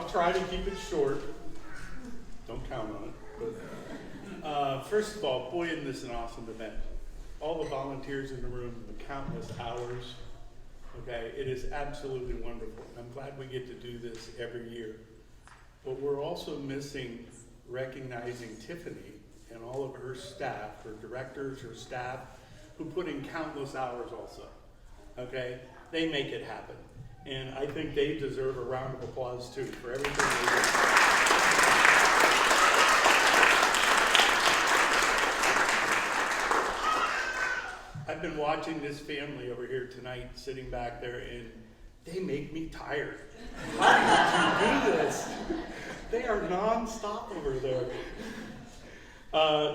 I'll try to keep it short. Don't count on it. But, first of all, boy, isn't this an awesome event. All the volunteers in the room, the countless hours, okay, it is absolutely wonderful. I'm glad we get to do this every year. But we're also missing recognizing Tiffany and all of her staff, her directors, her staff, who put in countless hours also, okay? They make it happen. And I think they deserve a round of applause too for everything they do. I've been watching this family over here tonight, sitting back there, and they make me tired. How do you do this? They are non-stop over there.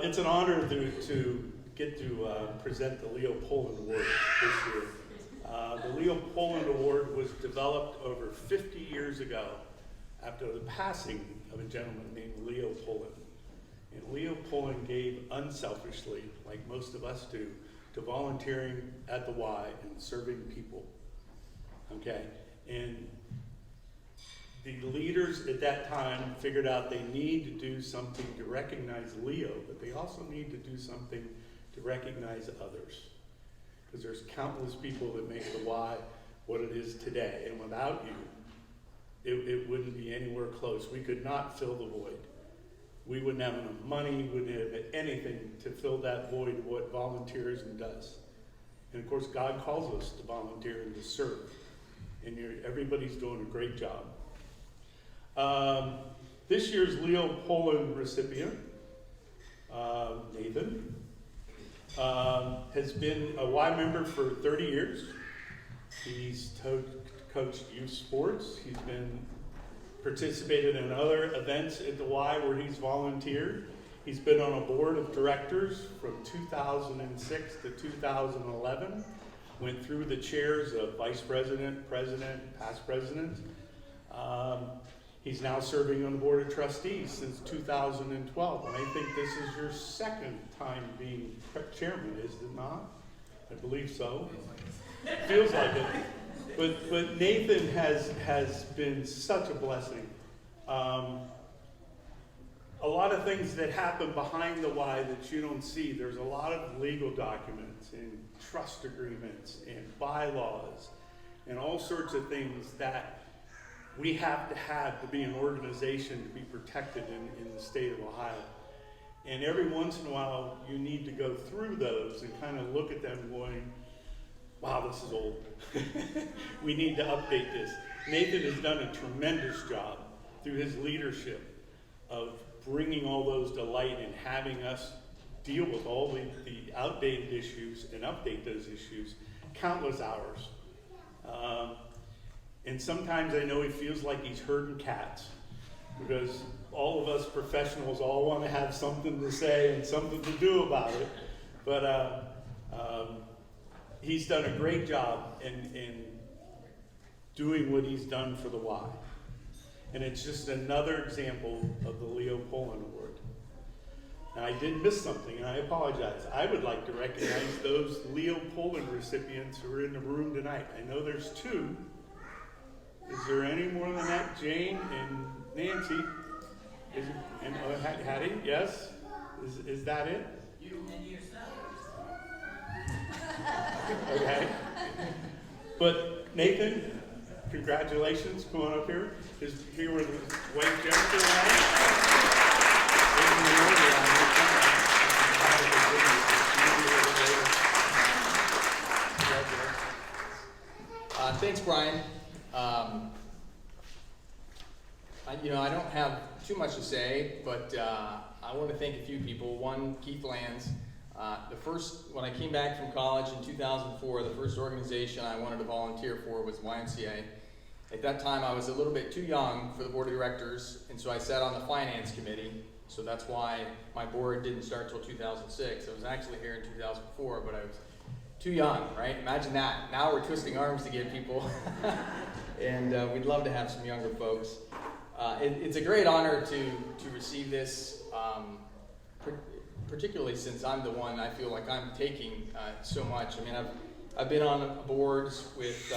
It's an honor to get to present the Leo Poland Award this year. The Leo Poland Award was developed over 50 years ago after the passing of a gentleman named Leo Poland. And Leo Poland gave unselfishly, like most of us do, to volunteering at the Y and serving people, okay? And the leaders at that time figured out they need to do something to recognize Leo, but they also need to do something to recognize others. Because there's countless people that make the Y what it is today, and without you, it wouldn't be anywhere close. We could not fill the void. We wouldn't have enough money, wouldn't have anything to fill that void of what volunteerism does. And of course, God calls us to volunteer and to serve. And everybody's doing a great job. This year's Leo Poland recipient, Nathan, has been a Y member for 30 years. He's coached youth sports. He's participated in other events at the Y where he's volunteered. He's been on a board of directors from 2006 to 2011. Went through the chairs of vice president, president, past president. He's now serving on the board of trustees since 2012. And I think this is your second time being chairman, is it not? I believe so. Feels like it. But Nathan has been such a blessing. A lot of things that happen behind the Y that you don't see. There's a lot of legal documents and trust agreements and bylaws and all sorts of things that we have to be an organization to be protected in the state of Ohio. And every once in a while, you need to go through those and kind of look at them going, wow, this is old. We need to update this. Nathan has done a tremendous job through his leadership of bringing all those to light and having us deal with all the outdated issues and update those issues countless hours. And sometimes I know he feels like he's herding cats, because all of us professionals all want to have something to say and something to do about it. But he's done a great job in doing what he's done for the Y. And it's just another example of the Leo Poland Award. Now, I did miss something, and I apologize. I would like to recognize those Leo Poland recipients who are in the room tonight. I know there's two. Is there any more than that? Jane and Nancy. And Hattie, yes? Is that it? You and yourself. Okay. But Nathan, congratulations. Come on up here. Here with his wife Jennifer and I. Thanks, Brian. I don't have too much to say, but I want to thank a few people. One, Keith Lands. When I came back from college in 2004, the first organization I wanted to volunteer for was YMCA. At that time, I was a little bit too young for the board of directors, and so I sat on the finance committee. So that's why my board didn't start till 2006. I was actually here in 2004, but I was too young, right? Imagine that. Now we're twisting arms to get people, and we'd love to have some younger folks. It's a great honor to receive this, particularly since I'm the one I feel like I'm taking so much. I mean, I've been on boards with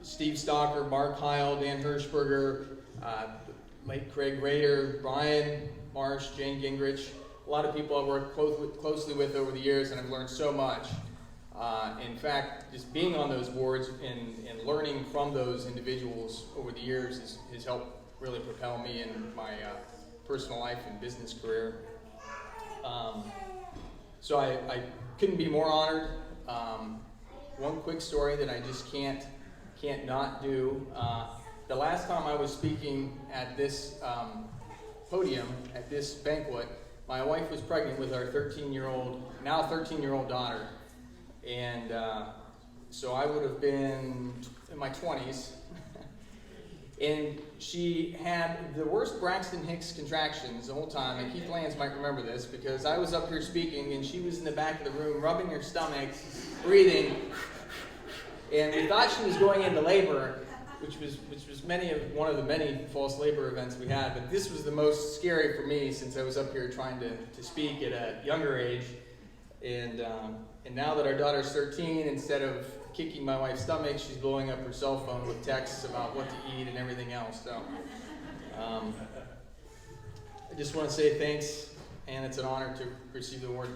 Steve Stalker, Mark Heil, Dan Hirschberger, late Craig Rader, Brian, Marsh, Jane Gingrich, a lot of people I've worked closely with over the years, and I've learned so much. In fact, just being on those boards and learning from those individuals over the years has helped really propel me in my personal life and business career. So I couldn't be more honored. One quick story that I just can't not do. The last time I was speaking at this podium, at this banquet, my wife was pregnant with our now 13-year-old daughter. And so I would have been in my 20s. And she had the worst Braxton Hicks contractions the whole time. And Keith Lance might remember this because I was up here speaking and she was in the back of the room rubbing her stomach, breathing. And we thought she was going into labor, which was one of the many false labor events we had. But this was the most scary for me since I was up here trying to speak at a younger age. And now that our daughter's 13, instead of kicking my wife's stomach, she's blowing up her cell phone with texts about what to eat and everything else. So I just want to say thanks, and it's an honor to receive the award.